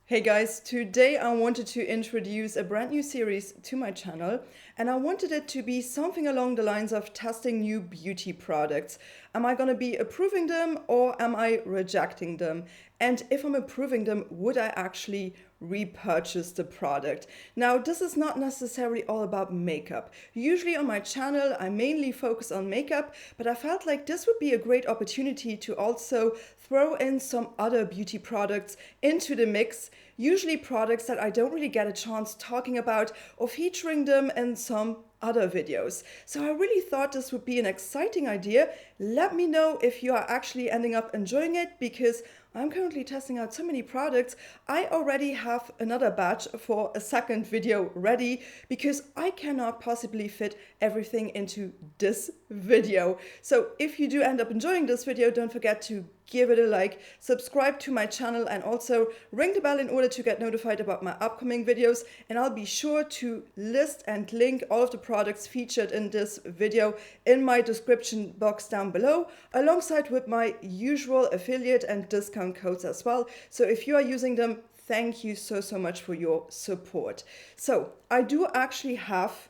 Hey guys, today I wanted to introduce a brand new series to my channel, and I wanted it to be something along the lines of testing new beauty products. Am I going to be approving them or am I rejecting them? And if I'm approving them, would I actually repurchase the product? Now, this is not necessarily all about makeup. Usually on my channel, I mainly focus on makeup, but I felt like this would be a great opportunity to also throw in some other beauty products into the mix, usually products that I don't really get a chance talking about or featuring them in some other videos. So I really thought this would be an exciting idea. Let me know if you are actually ending up enjoying it, because I'm currently testing out so many products. I already have another batch for a second video ready because I cannot possibly fit everything into this video. So if you do end up enjoying this video, don't forget to give it a like, subscribe to my channel, and also ring the bell in order to get notified about my upcoming videos. And I'll be sure to list and link all of the products featured in this video in my description box down below, alongside with my usual affiliate and discount codes as well. So if you are using them, thank you so much for your support. So I do actually have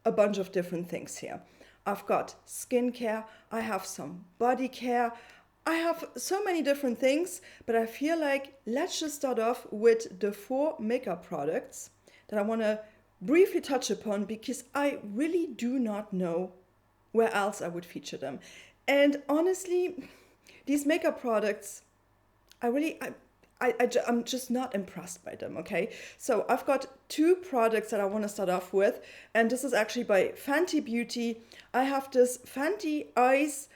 a bunch of different things here. I've got skincare, I have some body care, I have so many different things, but I feel like let's just start off with the 4 makeup products that I want to briefly touch upon, because I really do not know where else I would feature them. And honestly, these makeup products, I'm just not impressed by them, okay? So I've got 2 products that I want to start off with, and this is actually by Fenty Beauty. I have this Fenty Eyes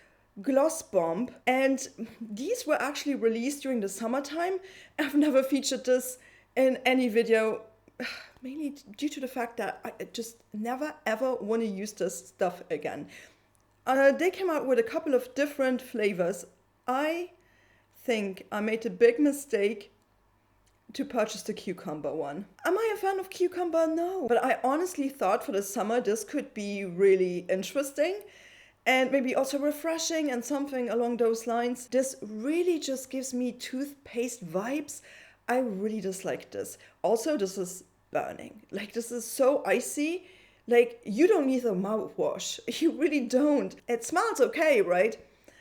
Gloss Bomb, and these were actually released during the summertime. I've never featured this in any video, mainly due to the fact that I just never ever want to use this stuff again. They came out with a couple of different flavors. I think I made a big mistake to purchase the cucumber one. Am I a fan of cucumber? No. But I honestly thought for the summer this could be really interesting and maybe also refreshing and something along those lines. This really just gives me toothpaste vibes. I really dislike this. Also, this is burning. Like, this is so icy. Like, you don't need a mouthwash. You really don't. It smells okay, right?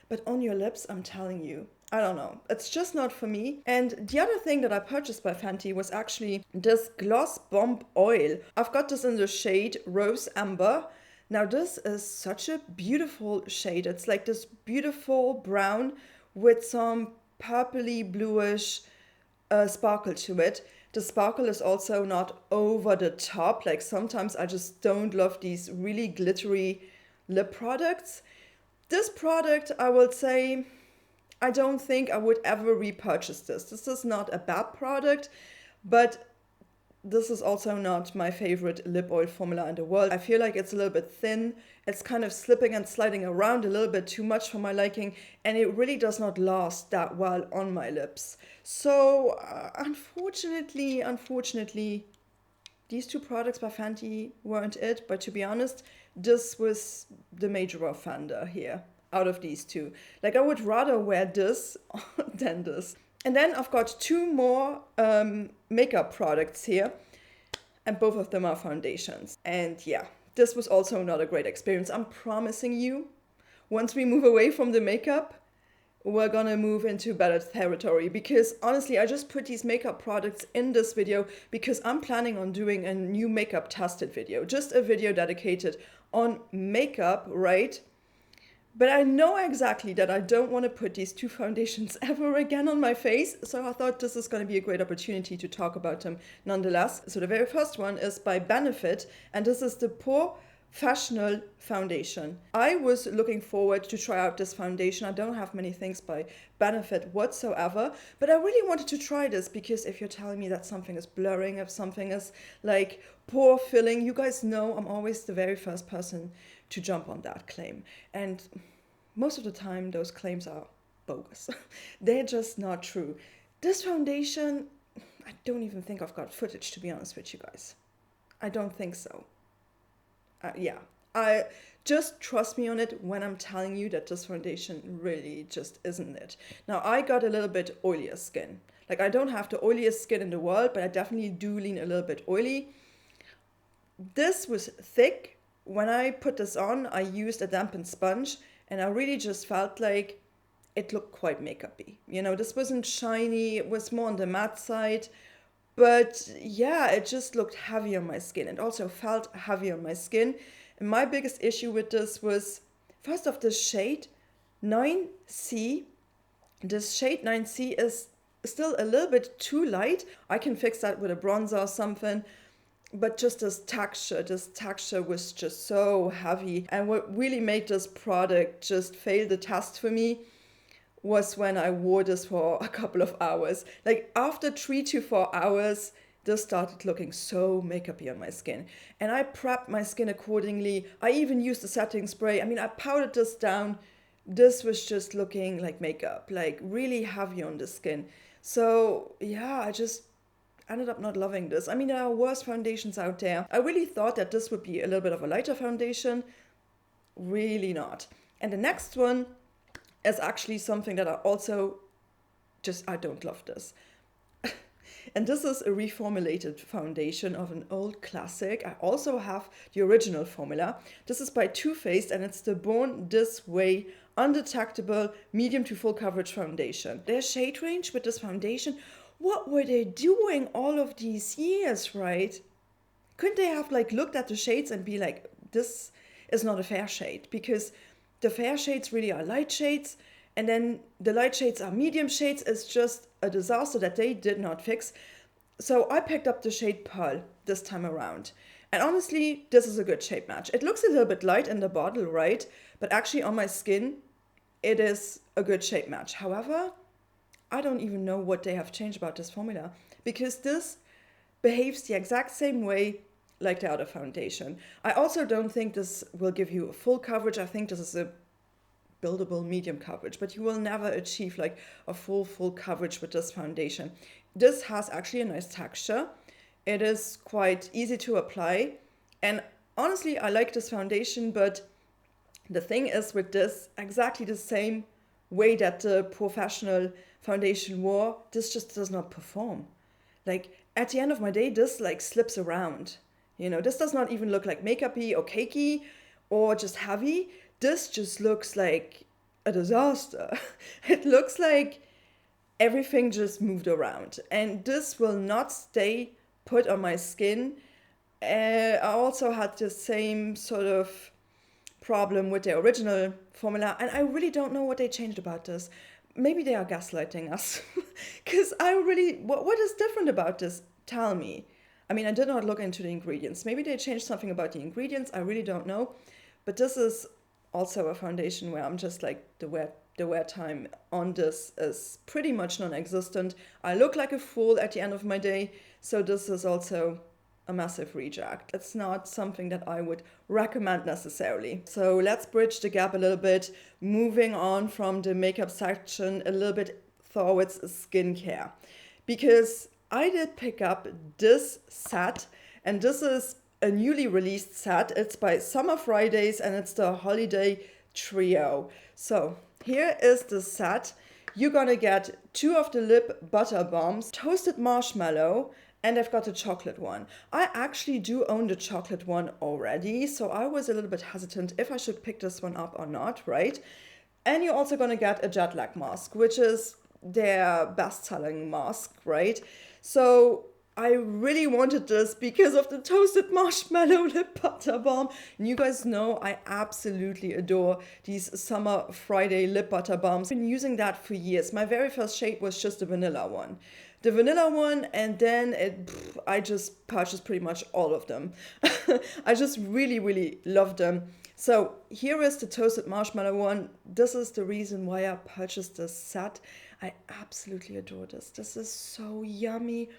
But on your lips, I'm telling you, I don't know. It's just not for me. And the other thing that I purchased by Fenty was actually this Gloss Bomb Oil. I've got this in the shade Rose Amber. Now this is such a beautiful shade. It's like this beautiful brown with some purpley bluish sparkle to it. The sparkle is also not over the top. Like, sometimes I just don't love these really glittery lip products. This product, I will say, I don't think I would ever repurchase this. This is not a bad product, but this is also not my favorite lip oil formula in the world. I feel like it's a little bit thin. It's kind of slipping and sliding around a little bit too much for my liking, and it really does not last that well on my lips. So unfortunately, these 2 products by Fenty weren't it. But to be honest, this was the major offender here out of these 2. Like, I would rather wear this than this. And then I've got 2 more makeup products here, and both of them are foundations. And yeah, this was also not a great experience. I'm promising you, once we move away from the makeup, we're gonna move into better territory, because honestly, I just put these makeup products in this video because I'm planning on doing a new makeup tested video, just a video dedicated on makeup, right? But I know exactly that I don't want to put these 2 foundations ever again on my face, so I thought this is going to be a great opportunity to talk about them nonetheless. So the very first one is by Benefit, and this is the Professional Foundation. I was looking forward to try out this foundation. I don't have many things by Benefit whatsoever, but I really wanted to try this, because if you're telling me that something is blurring, if something is like pore filling, you guys know I'm always the very first person to jump on that claim. And most of the time, those claims are bogus. They're just not true. This foundation, I don't even think I've got footage, to be honest with you guys. I don't think so. Yeah, I just trust me on it when I'm telling you that this foundation really just isn't it. Now, I got a little bit oilier skin. Like, I don't have the oiliest skin in the world, but I definitely do lean a little bit oily. This was thick. When I put this on, I used a dampened sponge, and I really just felt like it looked quite makeup-y. You know, this wasn't shiny, it was more on the matte side. But yeah, it just looked heavy on my skin. It also felt heavy on my skin. And my biggest issue with this was, first off, this shade 9C. This shade 9C is still a little bit too light. I can fix that with a bronzer or something. But just this texture was just so heavy. And what really made this product just fail the test for me was when I wore this for a couple of hours. Like, after 3 to 4 hours, this started looking so makeup-y on my skin. And I prepped my skin accordingly. I even used a setting spray. I mean, I powdered this down. This was just looking like makeup, like really heavy on the skin. So yeah, I just ended up not loving this. I mean, there are worse foundations out there. I really thought that this would be a little bit of a lighter foundation. Really not. And the next one is actually something that I also I don't love this. And this is a reformulated foundation of an old classic. I also have the original formula. This is by Too Faced, and it's the Born This Way Undetectable Medium to Full Coverage Foundation. Their shade range with this foundation, what were they doing all of these years, right? Couldn't they have like looked at the shades and be like, this is not a fair shade? Because the fair shades really are light shades, and then the light shades are medium shades. It's just a disaster that they did not fix. So I picked up the shade Pearl this time around. And honestly, this is a good shade match. It looks a little bit light in the bottle, right? But actually on my skin, it is a good shade match. However, I don't even know what they have changed about this formula, because this behaves the exact same way like the other foundation. I also don't think this will give you a full coverage. I think this is a buildable medium coverage, but you will never achieve like a full coverage with this foundation. This has actually a nice texture. It is quite easy to apply, and honestly, I like this foundation, but the thing is with this, exactly the same way that the professional foundation wore, this just does not perform. Like, at the end of my day, this like slips around. You know, this does not even look like makeup-y or cakey or just heavy. This just looks like a disaster. It looks like everything just moved around, and this will not stay put on my skin. I also had the same sort of problem with the original formula, and I really don't know what they changed about this. Maybe they are gaslighting us, because what is different about this? Tell me. I mean, I did not look into the ingredients. Maybe they changed something about the ingredients. I really don't know. But this is also a foundation where I'm just like, the wear time on this is pretty much non-existent. I look like a fool at the end of my day. So this is also a massive reject. It's not something that I would recommend necessarily. So let's bridge the gap a little bit, moving on from the makeup section a little bit towards skincare. Because I did pick up this set, and this is a newly released set. It's by Summer Fridays, and it's the Holiday Trio. So here is the set. You're gonna get 2 of the lip butter bombs, toasted marshmallow, and I've got a chocolate one. I actually do own the chocolate one already, so I was a little bit hesitant if I should pick this one up or not, right? And you're also gonna get a jet lag mask, which is their best-selling mask, right? So I really wanted this because of the toasted marshmallow lip butter balm. And you guys know I absolutely adore these Summer Friday lip butter balms. I've been using that for years. My very first shade was just the vanilla one. And then I just purchased pretty much all of them. I just really love them. So here is the toasted marshmallow one. This is the reason why I purchased this set. I absolutely adore this. This is so yummy.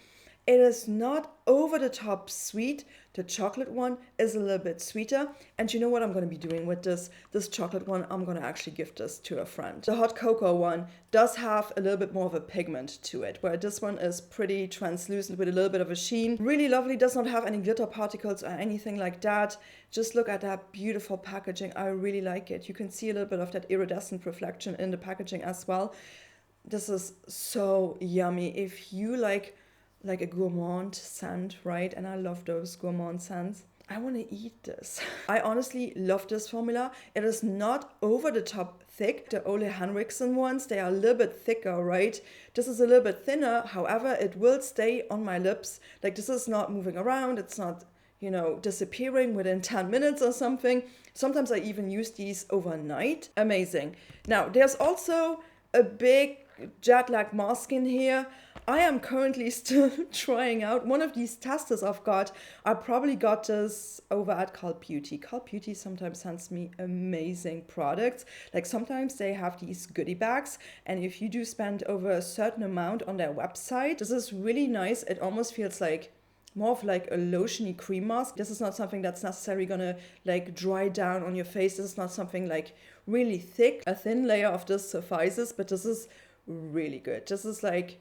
It is not over the top sweet. The chocolate one is a little bit sweeter. And you know what I'm going to be doing with this? This chocolate one, I'm going to actually gift this to a friend. The hot cocoa one does have a little bit more of a pigment to it, where this one is pretty translucent with a little bit of a sheen. Really lovely, does not have any glitter particles or anything like that. Just look at that beautiful packaging. I really like it. You can see a little bit of that iridescent reflection in the packaging as well. This is so yummy. If you like a gourmand scent, right? And I love those gourmand scents. I want to eat this. I honestly love this formula. It is not over the top thick. The Ole Henriksen ones, they are a little bit thicker, right? This is a little bit thinner. However, it will stay on my lips. Like, this is not moving around. It's not, you know, disappearing within 10 minutes or something. Sometimes I even use these overnight. Amazing. Now, there's also a big jet lag mask in here. I am currently still trying out one of these testers I've got. I probably got this over at Cult Beauty. Cult Beauty sometimes sends me amazing products. Like, sometimes they have these goodie bags, and if you do spend over a certain amount on their website, this is really nice. It almost feels like more of like a lotiony cream mask. This is not something that's necessarily gonna like dry down on your face. This is not something like really thick. A thin layer of this suffices, but this is really good. This is like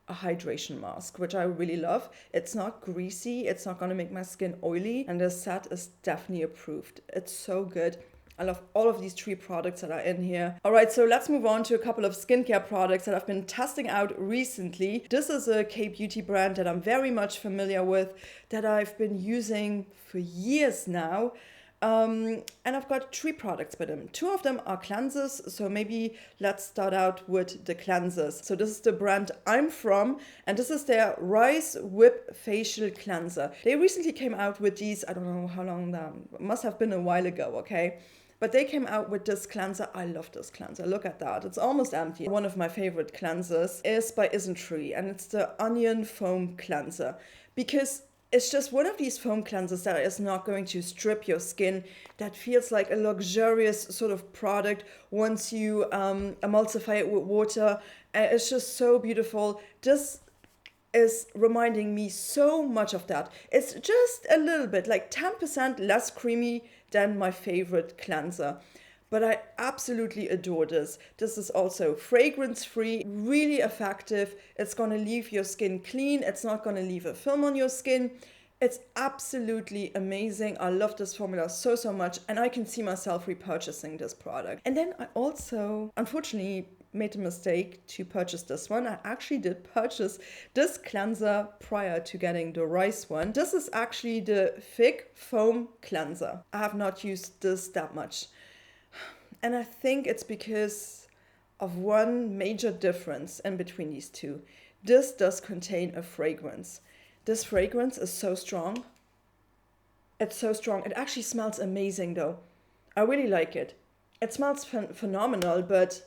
a hydration mask, which I really love. It's not greasy, it's not gonna make my skin oily, and the set is definitely approved. It's so good. I love all of these 3 products that are in here. All right, so let's move on to a couple of skincare products that I've been testing out recently. This is a K-beauty brand that I'm very much familiar with, that I've been using for years now. And I've got 3 products by them. 2 of them are cleansers, so maybe let's start out with the cleansers. So this is the brand I'm from, and this is their Rice Whip Facial Cleanser. They recently came out with these, I don't know how long that must have been a while ago, okay? But they came out with this cleanser. I love this cleanser. Look at that. It's almost empty. One of my favorite cleansers is by Isntree, and it's the Onion Foam Cleanser. Because it's just one of these foam cleansers that is not going to strip your skin. That feels like a luxurious sort of product once you emulsify it with water. It's just so beautiful. This is reminding me so much of that. It's just a little bit, like 10% less creamy than my favorite cleanser. But I absolutely adore this. This is also fragrance-free, really effective. It's gonna leave your skin clean. It's not gonna leave a film on your skin. It's absolutely amazing. I love this formula so, so much. And I can see myself repurchasing this product. And then I also, unfortunately, made a mistake to purchase this one. I actually did purchase this cleanser prior to getting the rice one. This is actually the Fig Foam Cleanser. I have not used this that much. And I think it's because of one major difference in between these two. This does contain a fragrance. This fragrance is so strong. It's so strong. It actually smells amazing though. I really like it. It smells phenomenal, but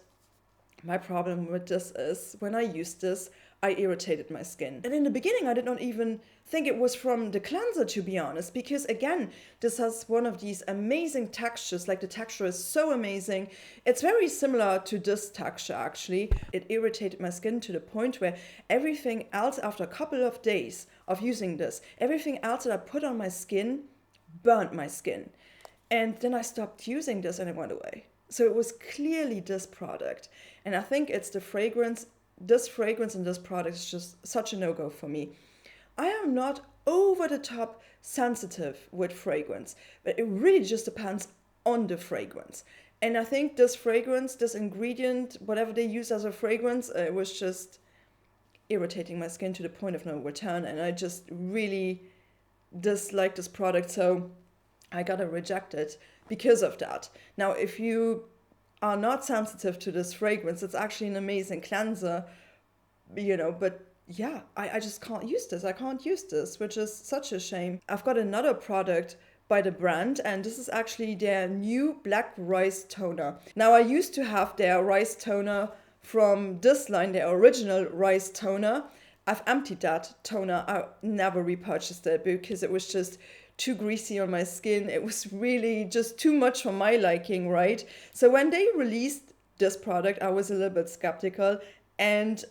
my problem with this is when I used this, I irritated my skin. And in the beginning, I did not even think it was from the cleanser, to be honest, because again, this has one of these amazing textures. Like, the texture is so amazing. It's very similar to this texture, actually. It irritated my skin to the point where everything else, after a couple of days of using this, everything else that I put on my skin burnt my skin. And then I stopped using this and it went away. So it was clearly this product. And I think it's the fragrance. This fragrance and this product is just such a no-go for me. I am not over the top sensitive with fragrance, but it really just depends on the fragrance. And I think this fragrance, this ingredient, whatever they use as a fragrance, it was just irritating my skin to the point of no return. And I just really dislike this product, so I gotta reject it because of that. Now, if you are not sensitive to this fragrance, it's actually an amazing cleanser, you know, but yeah, I just can't use this. I can't use this, which is such a shame. I've got another product by the brand, and this is actually their new Black Rice Toner. Now, I used to have their rice toner from this line, their original rice toner. I've emptied that toner. I never repurchased it because it was just too greasy on my skin. It was really just too much for my liking, right? So when they released this product, I was a little bit skeptical, and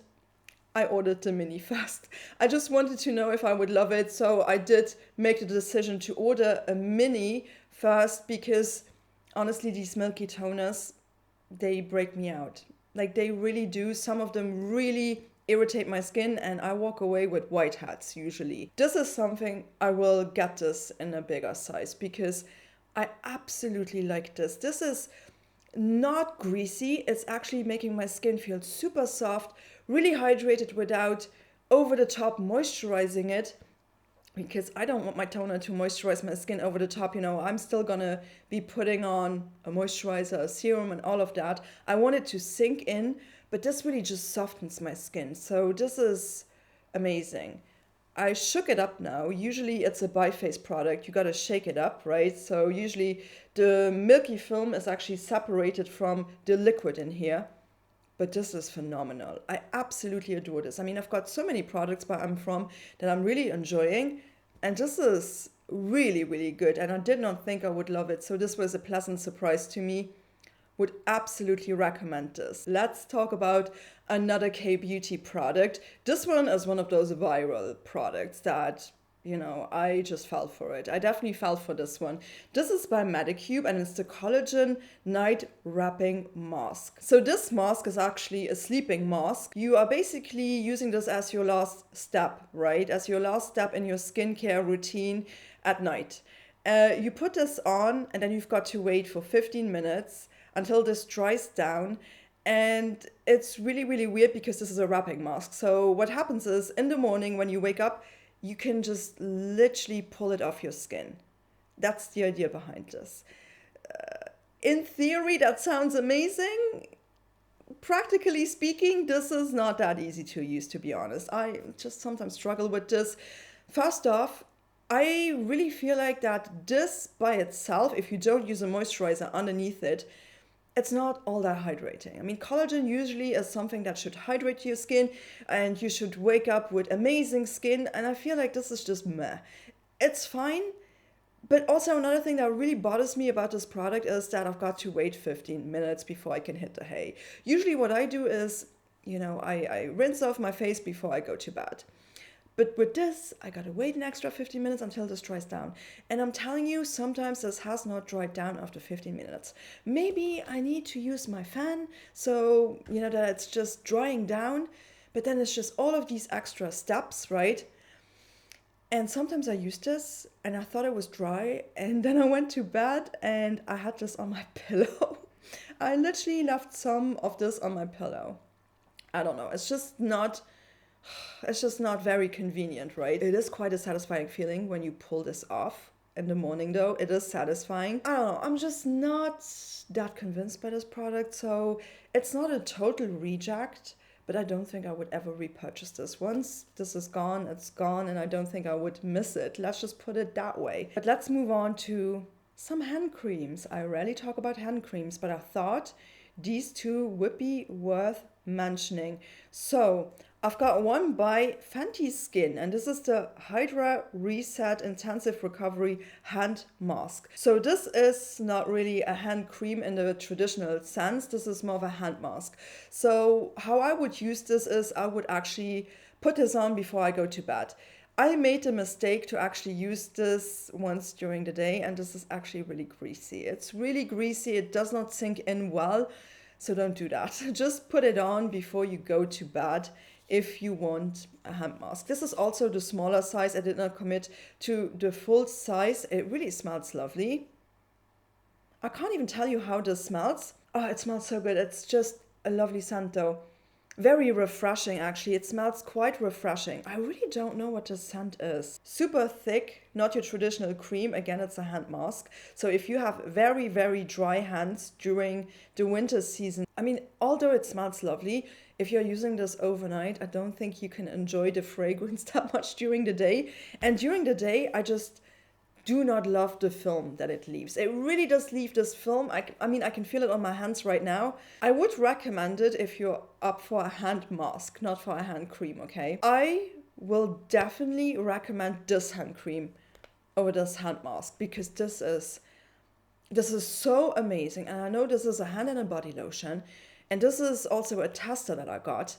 I ordered the mini first. I just wanted to know if I would love it, so I did make the decision to order a mini first, because honestly, these milky toners, they break me out. Like, they really do. Some of them really irritate my skin, and I walk away with whiteheads usually. This is something I will get this in a bigger size, because I absolutely like this. This is not greasy. It's actually making my skin feel super soft, really hydrated without over the top moisturizing it, because I don't want my toner to moisturize my skin over the top. You know, I'm still gonna be putting on a moisturizer, a serum, and all of that. I want it to sink in, but this really just softens my skin. So this is amazing. I shook it up now. Usually it's a bi-phase product. You gotta shake it up, right? So usually the milky film is actually separated from the liquid in here. But this is phenomenal. I absolutely adore this. I mean, I've got so many products by I'm From that I'm really enjoying. And this is really, really good. And I did not think I would love it. So this was a pleasant surprise to me. Would absolutely recommend this. Let's talk about another K-beauty product. This one is one of those viral products that, you know, I just fell for it. I definitely fell for this one. This is by Medicube and it's the Collagen Night Wrapping Mask. So this mask is actually a sleeping mask. You are basically using this as your last step, right? As your last step in your skincare routine at night. You put this on and then you've got to wait for 15 minutes until this dries down. And it's really, really weird because this is a wrapping mask. So what happens is in the morning when you wake up, you can just literally pull it off your skin. That's the idea behind this. In theory, that sounds amazing. Practically speaking, this is not that easy to use, to be honest. I just sometimes struggle with this. First off, I really feel like that this by itself, if you don't use a moisturizer underneath it, it's not all that hydrating. I mean, collagen usually is something that should hydrate your skin and you should wake up with amazing skin. And I feel like this is just meh. It's fine. But also another thing that really bothers me about this product is that I've got to wait 15 minutes before I can hit the hay. Usually what I do is, you know, I rinse off my face before I go to bed. But with this, I gotta wait an extra 15 minutes until this dries down. And I'm telling you, sometimes this has not dried down after 15 minutes. Maybe I need to use my fan, so, you know, that it's just drying down. But then it's just all of these extra steps, right? And sometimes I used this and I thought it was dry. And then I went to bed and I had this on my pillow. I literally left some of this on my pillow. I don't know, it's just not very convenient, right? It is quite a satisfying feeling when you pull this off in the morning though. It is satisfying. I don't know, I'm just not that convinced by this product. So it's not a total reject, but I don't think I would ever repurchase this. Once this is gone, it's gone, and I don't think I would miss it. Let's just put it that way. But let's move on to some hand creams. I rarely talk about hand creams, but I thought these two would be worth mentioning. So I've got one by Fenty Skin, and this is the Hydra Reset Intensive Recovery Hand Mask. So this is not really a hand cream in the traditional sense. This is more of a hand mask. So how I would use this is I would actually put this on before I go to bed. I made the mistake to actually use this once during the day, and this is actually really greasy. It's really greasy. It does not sink in well, so don't do that. Just put it on before you go to bed if you want a hand mask. This is also the smaller size. I did not commit to the full size. It really smells lovely. I can't even tell you how this smells. Oh, it smells so good. It's just a lovely scent though. Very refreshing actually. It smells quite refreshing. I really don't know what the scent is. Super thick, not your traditional cream. Again, it's a hand mask. So if you have very, very dry hands during the winter season, I mean, although it smells lovely, if you're using this overnight, I don't think you can enjoy the fragrance that much during the day. And during the day, I just do not love the film that it leaves. It really does leave this film. I mean, I can feel it on my hands right now. I would recommend it if you're up for a hand mask, not for a hand cream, okay? I will definitely recommend this hand cream over this hand mask because this is so amazing. And I know this is a hand and a body lotion. And this is also a tester that I got.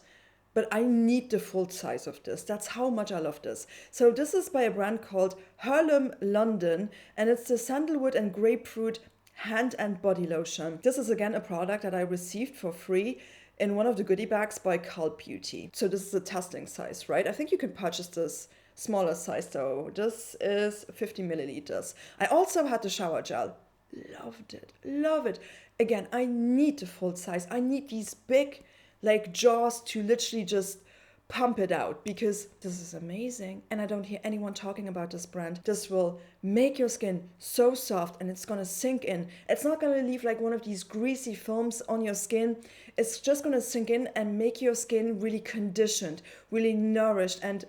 But I need the full size of this. That's how much I love this. So this is by a brand called Harlem London, and it's the sandalwood and grapefruit hand and body lotion. This is again a product that I received for free in one of the goodie bags by Cult Beauty. So this is a testing size, right? I think you can purchase this smaller size though. This is 50 milliliters. I also had the shower gel. Loved it. Love it. Again, I need the full size. I need these big like jaws to literally just pump it out because this is amazing. And I don't hear anyone talking about this brand. This will make your skin so soft and it's gonna sink in. It's not gonna leave like one of these greasy films on your skin. It's just gonna sink in and make your skin really conditioned, really nourished. And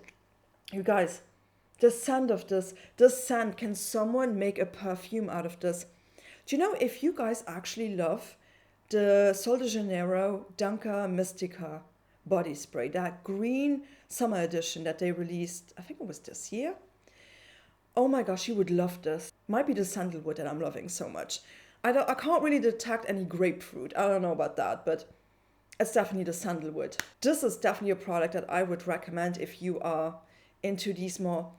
you guys, the scent of this scent, can someone make a perfume out of this? Do you know, if you guys actually love the Sol de Janeiro Danca Mystica body spray, that green summer edition that they released, I think it was this year. Oh my gosh, you would love this. Might be the sandalwood that I'm loving so much. I can't really detect any grapefruit. I don't know about that, but it's definitely the sandalwood. This is definitely a product that I would recommend if you are into these more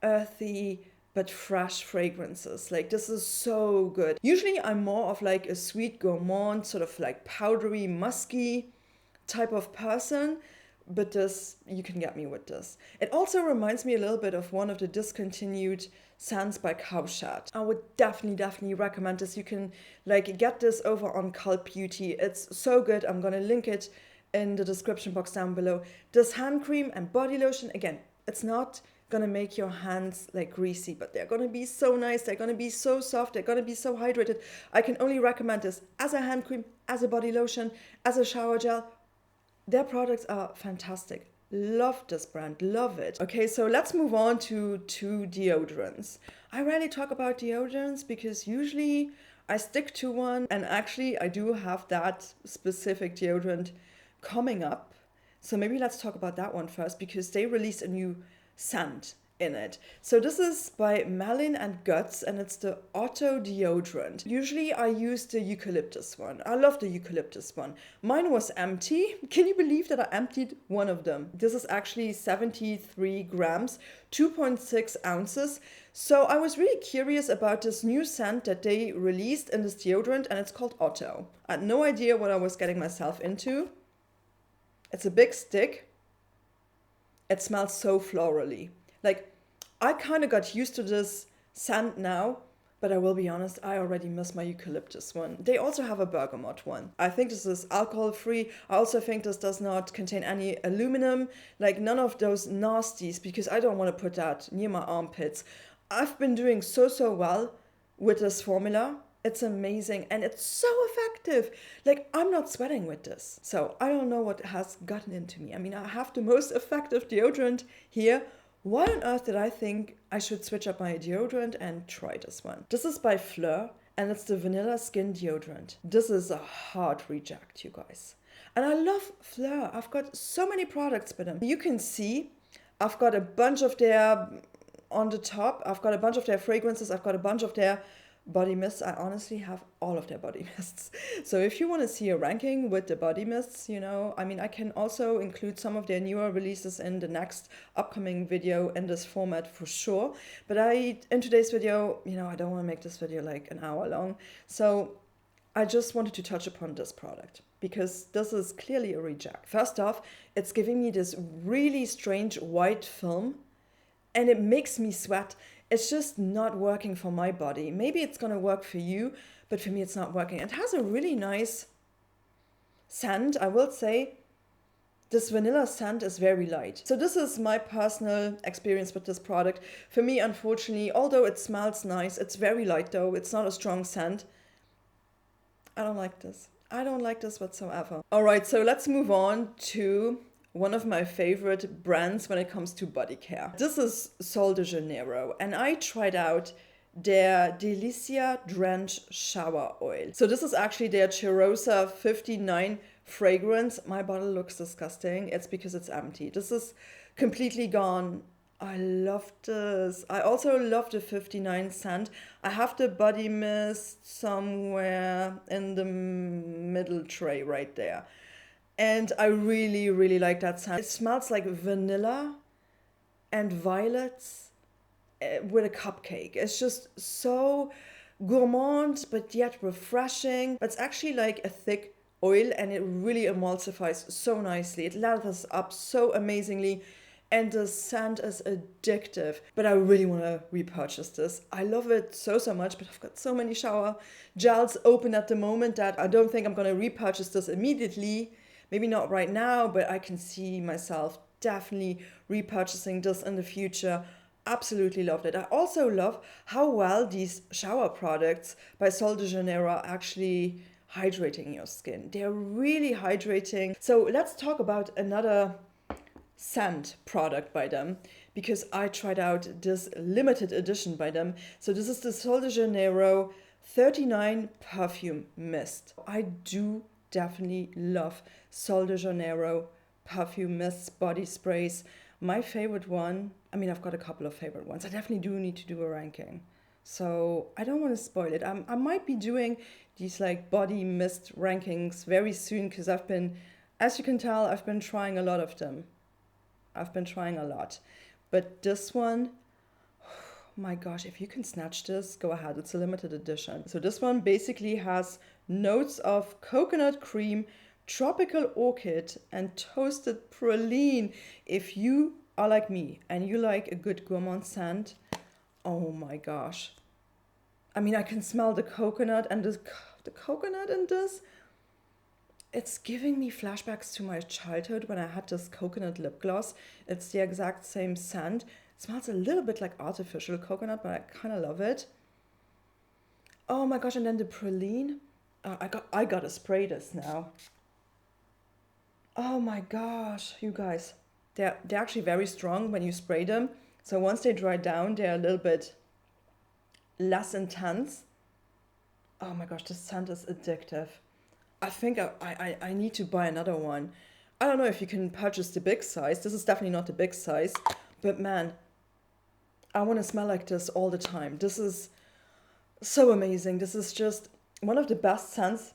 earthy but fresh fragrances. Like, this is so good. Usually I'm more of like a sweet gourmand, sort of like powdery, musky type of person, but this, you can get me with this. It also reminds me a little bit of one of the discontinued scents by Cowshed. I would definitely recommend this. You can like get this over on Cult Beauty. It's so good. I'm gonna link it in the description box down below. This hand cream and body lotion, again, it's not gonna make your hands like greasy, but they're gonna be so nice, they're gonna be so soft, they're gonna be so hydrated. I can only recommend this as a hand cream, as a body lotion, as a shower gel. Their products are fantastic. Love this brand, love it. Okay, so let's move on to two deodorants. I rarely talk about deodorants because usually I stick to one, and actually I do have that specific deodorant coming up. So maybe let's talk about that one first, because they released a new scent in it. So this is by Malin and Guts, and it's the Otto deodorant. Usually I use the eucalyptus one. I love the eucalyptus one. Mine was empty. Can you believe that I emptied one of them? This is actually 73 grams, 2.6 ounces. So I was really curious about this new scent that they released in this deodorant, and it's called Otto. I had no idea what I was getting myself into. It's a big stick. It smells so florally. Like, I kind of got used to this scent now, but I will be honest, I already miss my eucalyptus one. They also have a bergamot one. I think this is alcohol free. I also think this does not contain any aluminum, like none of those nasties, because I don't want to put that near my armpits. I've been doing so well with this formula. It's amazing and it's so effective. Like, I'm not sweating with this. So I don't know what has gotten into me. I mean, I have the most effective deodorant here. Why on earth did I think I should switch up my deodorant and try this one? This is by Phlur, and it's the Vanilla Skin Deodorant. This is a hard reject, you guys. And I love Phlur. I've got so many products by them. You can see I've got a bunch of their, on the top, I've got a bunch of their fragrances. I've got a bunch of their body mists. I honestly have all of their body mists. So if you want to see a ranking with the body mists, you know, I mean, I can also include some of their newer releases in the next upcoming video in this format for sure. But in today's video, you know, I don't want to make this video like an hour long. So I just wanted to touch upon this product because this is clearly a reject. First off, it's giving me this really strange white film and it makes me sweat. It's just not working for my body. Maybe it's gonna work for you, but for me it's not working. It has a really nice scent, I will say. This vanilla scent is very light. So this is my personal experience with this product. For me, unfortunately, although it smells nice, it's very light though. It's not a strong scent. I don't like this. I don't like this whatsoever. All right, so let's move on to one of my favorite brands when it comes to body care. This is Sol de Janeiro, and I tried out their Delícia Drench shower oil. So this is actually their Cheirosa 59 fragrance. My bottle looks disgusting. It's because it's empty. This is completely gone. I love this. I also love the 59 scent. I have the body mist somewhere in the middle tray right there. And I really like that scent. It smells like vanilla and violets with a cupcake. It's just so gourmand, but yet refreshing. It's actually like a thick oil and it really emulsifies so nicely. It lathers up so amazingly. and the scent is addictive. But I really want to repurchase this. I love it so much, but I've got so many shower gels open at the moment that I don't think I'm going to repurchase this immediately. Maybe not right now, but I can see myself definitely repurchasing this in the future. Absolutely loved it. I also love how well these shower products by Sol de Janeiro are actually hydrating your skin. They're really hydrating. So let's talk about another scent product by them, because I tried out this limited edition by them. So this is the Sol de Janeiro 39 perfume mist. I do definitely love Sol de Janeiro perfume mists, body sprays. My favorite one, I mean, I've got a couple of favorite ones. I definitely do need to do a ranking. So I don't want to spoil it. I might be doing these like body mist rankings very soon, because I've been, as you can tell, I've been trying a lot of them. I've been trying a lot. But this one, my gosh, if you can snatch this, go ahead. It's a limited edition. So this one basically has notes of coconut cream, tropical orchid, and toasted praline. If you are like me and you like a good gourmand scent, oh my gosh. I mean, I can smell the coconut, and the coconut in this. It's giving me flashbacks to my childhood when I had this coconut lip gloss. It's the exact same scent. It smells a little bit like artificial coconut, but I kind of love it. Oh my gosh, and then the praline. I gotta spray this now. Oh my gosh, you guys. They're actually very strong when you spray them. So once they dry down, they're a little bit less intense. Oh my gosh, this scent is addictive. I think I need to buy another one. I don't know if you can purchase the big size. This is definitely not the big size. But man, I want to smell like this all the time. This is so amazing. This is just one of the best scents,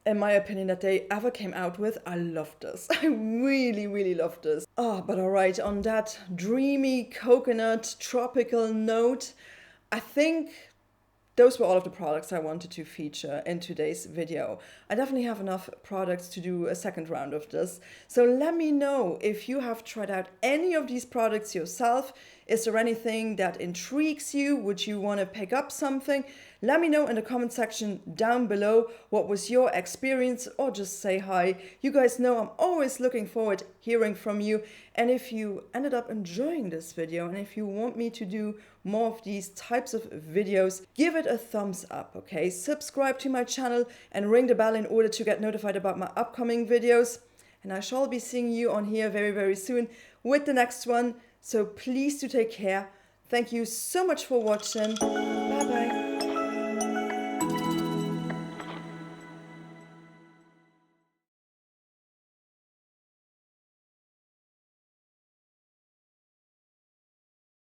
in my opinion, that they ever came out with. I love this. I really love this. Oh, but all right, on that dreamy coconut tropical note, I think those were all of the products I wanted to feature in today's video. I definitely have enough products to do a second round of this. So let me know if you have tried out any of these products yourself. Is there anything that intrigues you? Would you want to pick up something? Let me know in the comment section down below what was your experience, or just say hi. You guys know I'm always looking forward to hearing from you. And if you ended up enjoying this video, and if you want me to do more of these types of videos, give it a thumbs up, okay? Subscribe to my channel and ring the bell in order to get notified about my upcoming videos. And I shall be seeing you on here very soon with the next one. So please do take care. Thank you so much for watching. Bye bye.